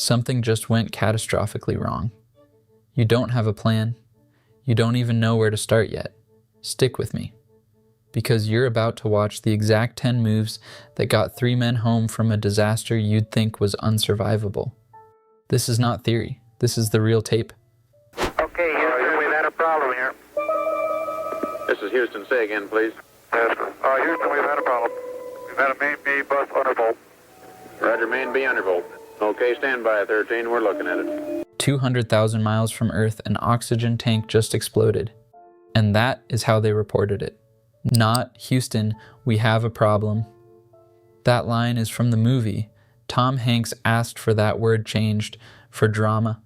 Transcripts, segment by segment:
Something just went catastrophically wrong. You don't have a plan. You don't even know where to start yet. Stick with me, because you're about to watch the exact 10 moves that got 3 men home from a disaster you'd think was unsurvivable. This is not theory. This is the real tape. Okay, Houston, we've had a problem here. This is Houston. Say again, please. Yes, Houston, we've had a problem. We've had a main B bus undervolt. Roger, main B undervolt. Okay, stand by, 13. We're looking at it. 200,000 miles from Earth, an oxygen tank just exploded. And that is how they reported it. Not, Houston, we have a problem. That line is from the movie. Tom Hanks asked for that word changed for drama.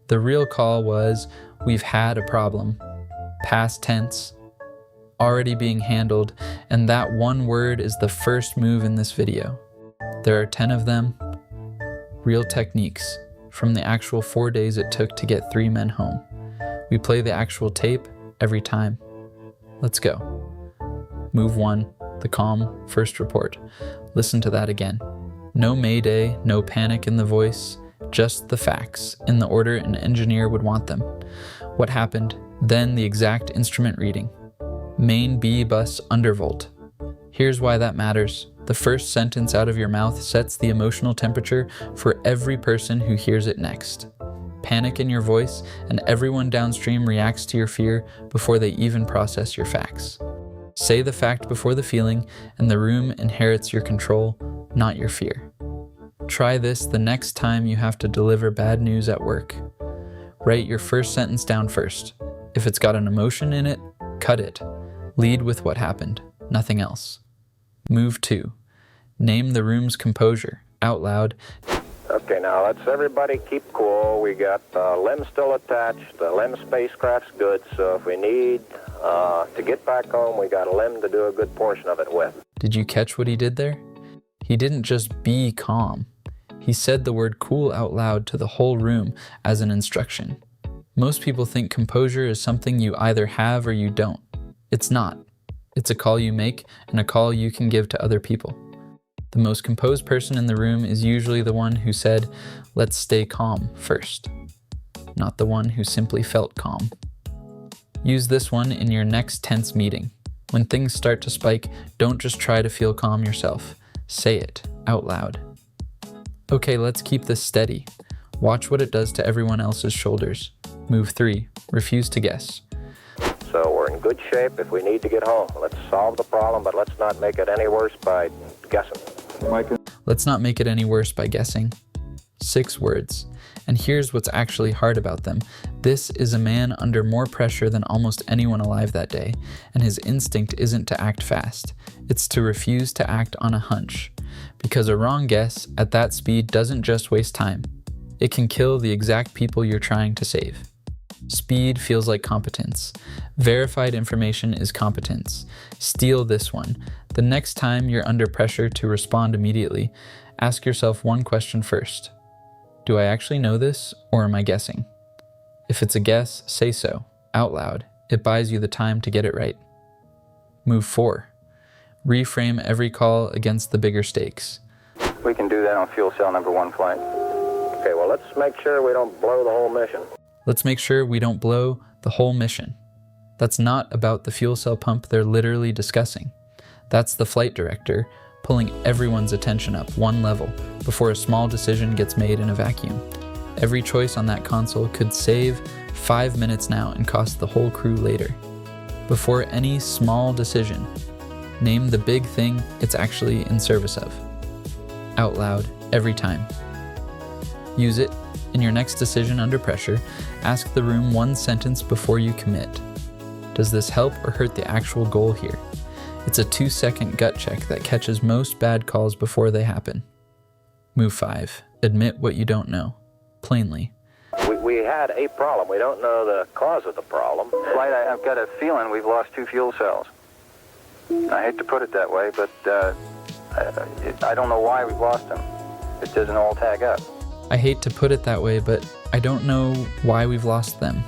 The real call was, we've had a problem. Past tense. Already being handled, and that one word is the first move in this video. There are 10 of them. Real techniques from the actual 4 days it took to get 3 men home. We play the actual tape every time. Let's go. Move 1, the calm first report. Listen to that again. No mayday, no panic in the voice, just the facts in the order an engineer would want them. What happened, then the exact instrument reading. Main B bus undervolt. Here's why that matters. The first sentence out of your mouth sets the emotional temperature for every person who hears it next. Panic in your voice, and everyone downstream reacts to your fear before they even process your facts. Say the fact before the feeling, and the room inherits your control, not your fear. Try this the next time you have to deliver bad news at work. Write your first sentence down first. If it's got an emotion in it, cut it. Lead with what happened, nothing else. Move 2. Name the room's composure, out loud. Okay, now let's everybody keep cool. We got the LEM still attached. The LEM spacecraft's good, so if we need to get back home, we got a LEM to do a good portion of it with. Did you catch what he did there? He didn't just be calm. He said the word cool out loud to the whole room as an instruction. Most people think composure is something you either have or you don't. It's not. It's a call you make and a call you can give to other people. The most composed person in the room is usually the one who said, let's stay calm first, not the one who simply felt calm. Use this one in your next tense meeting. When things start to spike, don't just try to feel calm yourself. Say it out loud. Okay, let's keep this steady. Watch what it does to everyone else's shoulders. Move 3, refuse to guess. So we're in good shape if we need to get home. Let's solve the problem, but let's not make it any worse by guessing. Let's not make it any worse by guessing. 6 words. And here's what's actually hard about them. This is a man under more pressure than almost anyone alive that day, and his instinct isn't to act fast. It's to refuse to act on a hunch. Because a wrong guess at that speed doesn't just waste time. It can kill the exact people you're trying to save. Speed feels like competence. Verified information is competence. Steal this one. The next time you're under pressure to respond immediately, ask yourself one question first. Do I actually know this, or am I guessing? If it's a guess, say so, out loud. It buys you the time to get it right. Move 4. Reframe every call against the bigger stakes. We can do that on fuel cell number 1 flight. Okay, well, let's make sure we don't blow the whole mission. Let's make sure we don't blow the whole mission. That's not about the fuel cell pump they're literally discussing. That's the flight director pulling everyone's attention up one level before a small decision gets made in a vacuum. Every choice on that console could save 5 minutes now and cost the whole crew later. Before any small decision, name the big thing it's actually in service of. Out loud, every time. Use it in your next decision under pressure. Ask the room one sentence before you commit. Does this help or hurt the actual goal here? It's a 2-second gut check that catches most bad calls before they happen. Move 5. Admit what you don't know. Plainly. We had a problem. We don't know the cause of the problem. Flight, I've got a feeling we've lost 2 fuel cells. I hate to put it that way, but I don't know why we've lost them. It doesn't all tag up. I hate to put it that way, but I don't know why we've lost them.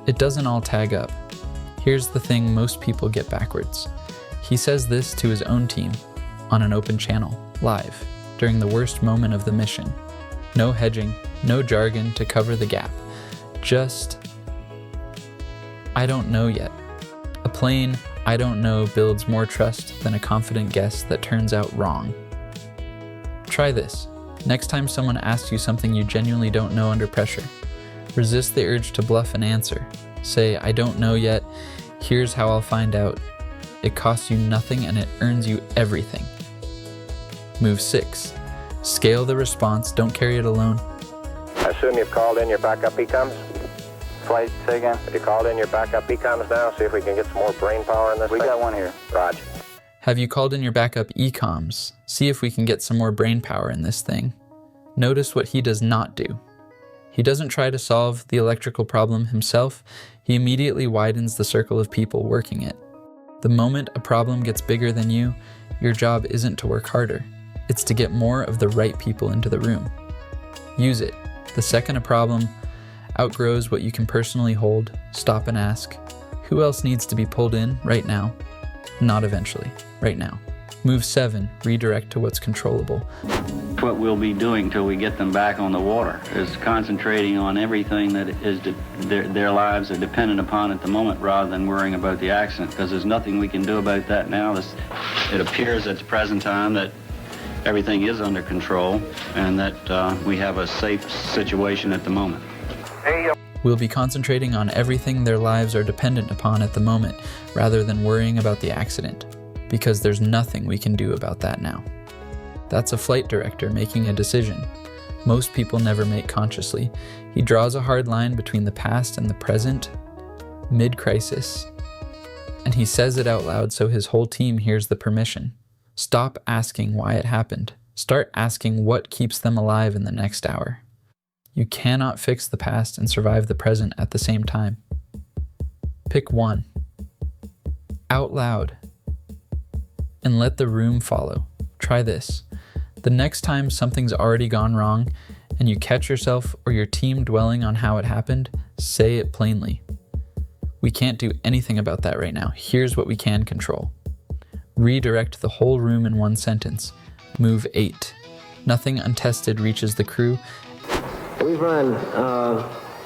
It doesn't all tag up. Here's the thing most people get backwards. He says this to his own team, on an open channel, live, during the worst moment of the mission. No hedging, no jargon to cover the gap. Just, I don't know yet. A plain, I don't know builds more trust than a confident guess that turns out wrong. Try this. Next time someone asks you something you genuinely don't know under pressure, resist the urge to bluff an answer. Say, I don't know yet, here's how I'll find out. It costs you nothing and it earns you everything. Move 6. Scale the response, don't carry it alone. I assume you've called in your backup ECOMs? Flight, say again? Have you called in your backup ECOMs now? See if we can get some more brain power in this thing? We got one here. Roger. Have you called in your backup ECOMs? See if we can get some more brain power in this thing. Notice what he does not do. He doesn't try to solve the electrical problem himself, he immediately widens the circle of people working it. The moment a problem gets bigger than you, your job isn't to work harder. It's to get more of the right people into the room. Use it. The second a problem outgrows what you can personally hold, stop and ask, who else needs to be pulled in right now? Not eventually, right now. Move 7, redirect to what's controllable. What we'll be doing till we get them back on the water is concentrating on everything that is their lives are dependent upon at the moment rather than worrying about the accident, because there's nothing we can do about that now. It appears at the present time that everything is under control and that we have a safe situation at the moment. We'll be concentrating on everything their lives are dependent upon at the moment rather than worrying about the accident, because there's nothing we can do about that now. That's a flight director making a decision. Most people never make consciously. He draws a hard line between the past and the present, mid-crisis, and he says it out loud so his whole team hears the permission. Stop asking why it happened. Start asking what keeps them alive in the next hour. You cannot fix the past and survive the present at the same time. Pick one. Out loud. And let the room follow. Try this. The next time something's already gone wrong and you catch yourself or your team dwelling on how it happened, say it plainly. We can't do anything about that right now. Here's what we can control. Redirect the whole room in one sentence. Move 8. Nothing untested reaches the crew. We've run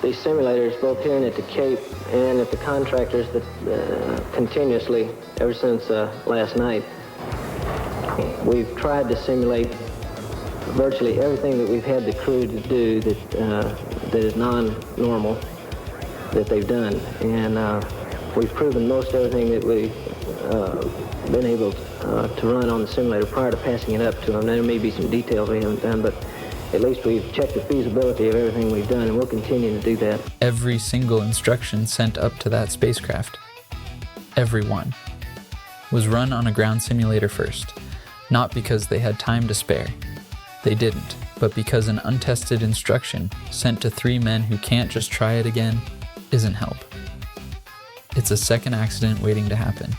these simulators both here and at the Cape and at the contractors that continuously ever since last night. We've tried to simulate virtually everything that we've had the crew to do that is non-normal that they've done, and we've proven most everything that we've been able to run on the simulator prior to passing it up to them. There may be some details we haven't done, but at least we've checked the feasibility of everything we've done, and we'll continue to do that. Every single instruction sent up to that spacecraft, every one, was run on a ground simulator first. Not because they had time to spare. They didn't, but because an untested instruction sent to 3 men who can't just try it again isn't help. It's a second accident waiting to happen.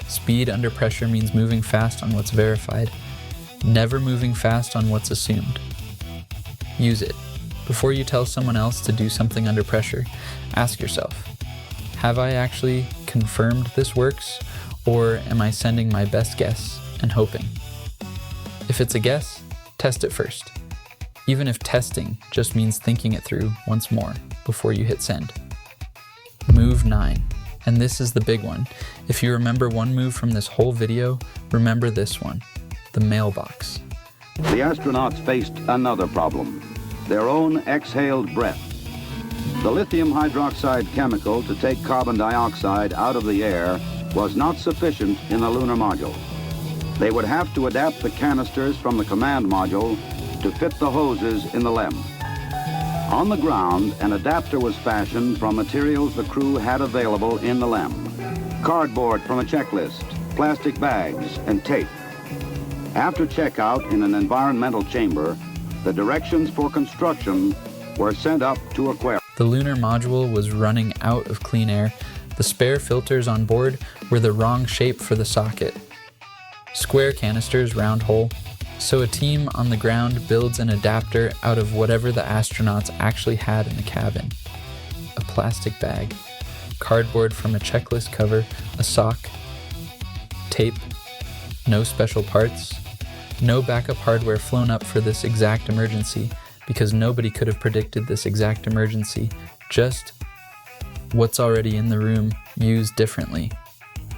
Speed under pressure means moving fast on what's verified, never moving fast on what's assumed. Use it. Before you tell someone else to do something under pressure, ask yourself, have I actually confirmed this works, or am I sending my best guess and hoping? If it's a guess, test it first, even if testing just means thinking it through once more before you hit send. Move 9, and this is the big one. If you remember one move from this whole video, remember this one, the mailbox. The astronauts faced another problem, their own exhaled breath. The lithium hydroxide chemical to take carbon dioxide out of the air was not sufficient in the lunar module. They would have to adapt the canisters from the command module to fit the hoses in the LEM. On the ground, an adapter was fashioned from materials the crew had available in the LEM. Cardboard from a checklist, plastic bags, and tape. After checkout in an environmental chamber, the directions for construction were sent up to Aquarium. The lunar module was running out of clean air. The spare filters on board were the wrong shape for the socket. Square canisters, round hole. So a team on the ground builds an adapter out of whatever the astronauts actually had in the cabin. A plastic bag, cardboard from a checklist cover, a sock, tape, no special parts, no backup hardware flown up for this exact emergency, because nobody could have predicted this exact emergency, just what's already in the room used differently.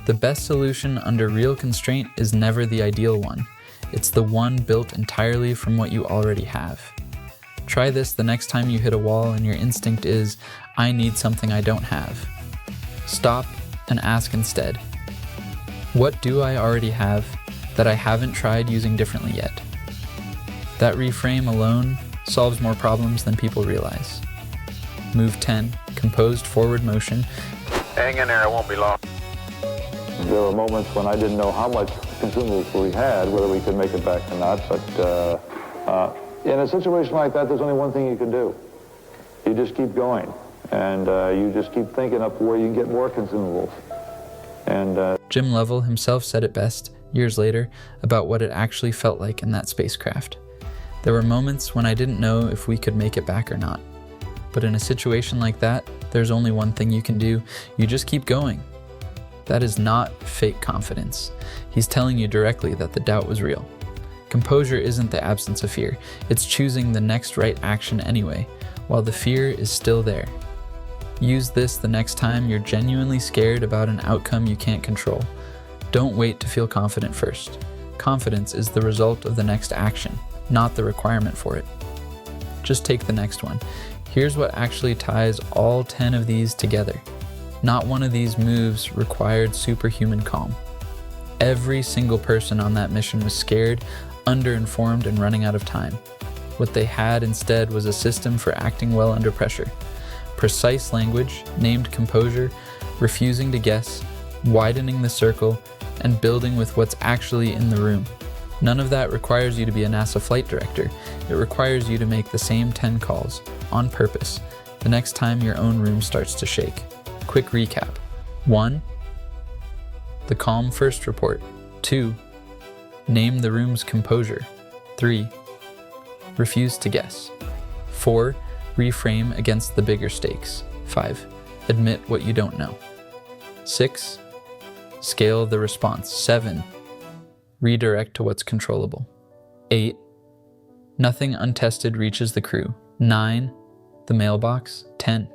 The best solution under real constraint is never the ideal one. It's the one built entirely from what you already have. Try this the next time you hit a wall and your instinct is, I need something I don't have. Stop and ask instead, what do I already have that I haven't tried using differently yet? That reframe alone solves more problems than people realize. Move 10, composed forward motion. Hang in there, it won't be long. There were moments when I didn't know how much consumables we had, whether we could make it back or not, but in a situation like that, there's only one thing you can do. You just keep going, and you just keep thinking up where you can get more consumables. And Jim Lovell himself said it best, years later, about what it actually felt like in that spacecraft. There were moments when I didn't know if we could make it back or not. But in a situation like that, there's only one thing you can do. You just keep going. That is not fake confidence. He's telling you directly that the doubt was real. Composure isn't the absence of fear. It's choosing the next right action anyway, while the fear is still there. Use this the next time you're genuinely scared about an outcome you can't control. Don't wait to feel confident first. Confidence is the result of the next action, not the requirement for it. Just take the next one. Here's what actually ties all 10 of these together. Not one of these moves required superhuman calm. Every single person on that mission was scared, underinformed, and running out of time. What they had instead was a system for acting well under pressure. Precise language, named Composure, refusing to guess, widening the circle, and building with what's actually in the room. None of that requires you to be a NASA flight director. It requires you to make the same 10 calls, on purpose, the next time your own room starts to shake. Quick recap. 1. The calm first report. 2. Name the room's composure. 3. Refuse to guess. 4. Reframe against the bigger stakes. 5. Admit what you don't know. 6. Scale the response. 7. Redirect to what's controllable. 8. Nothing untested reaches the crew. 9. The mailbox. 10.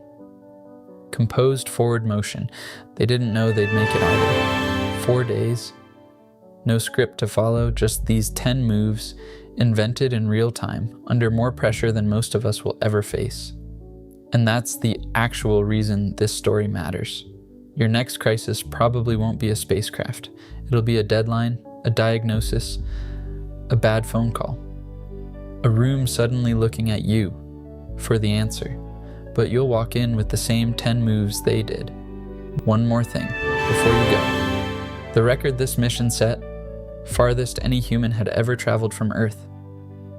Composed forward motion. They didn't know they'd make it either. 4 days. No script to follow, just these 10 moves, invented in real time, under more pressure than most of us will ever face. And that's the actual reason this story matters. Your next crisis probably won't be a spacecraft. It'll be a deadline, a diagnosis, a bad phone call. A room suddenly looking at you for the answer, but you'll walk in with the same 10 moves they did. One more thing before you go. The record this mission set, farthest any human had ever traveled from Earth,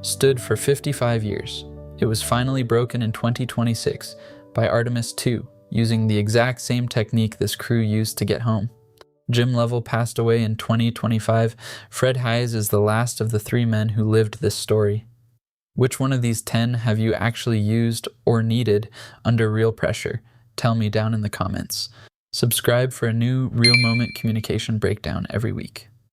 stood for 55 years. It was finally broken in 2026 by Artemis II, using the exact same technique this crew used to get home. Jim Lovell passed away in 2025. Fred Hayes is the last of the 3 men who lived this story. Which one of these 10 have you actually used or needed under real pressure? Tell me down in the comments. Subscribe for a new real moment communication breakdown every week.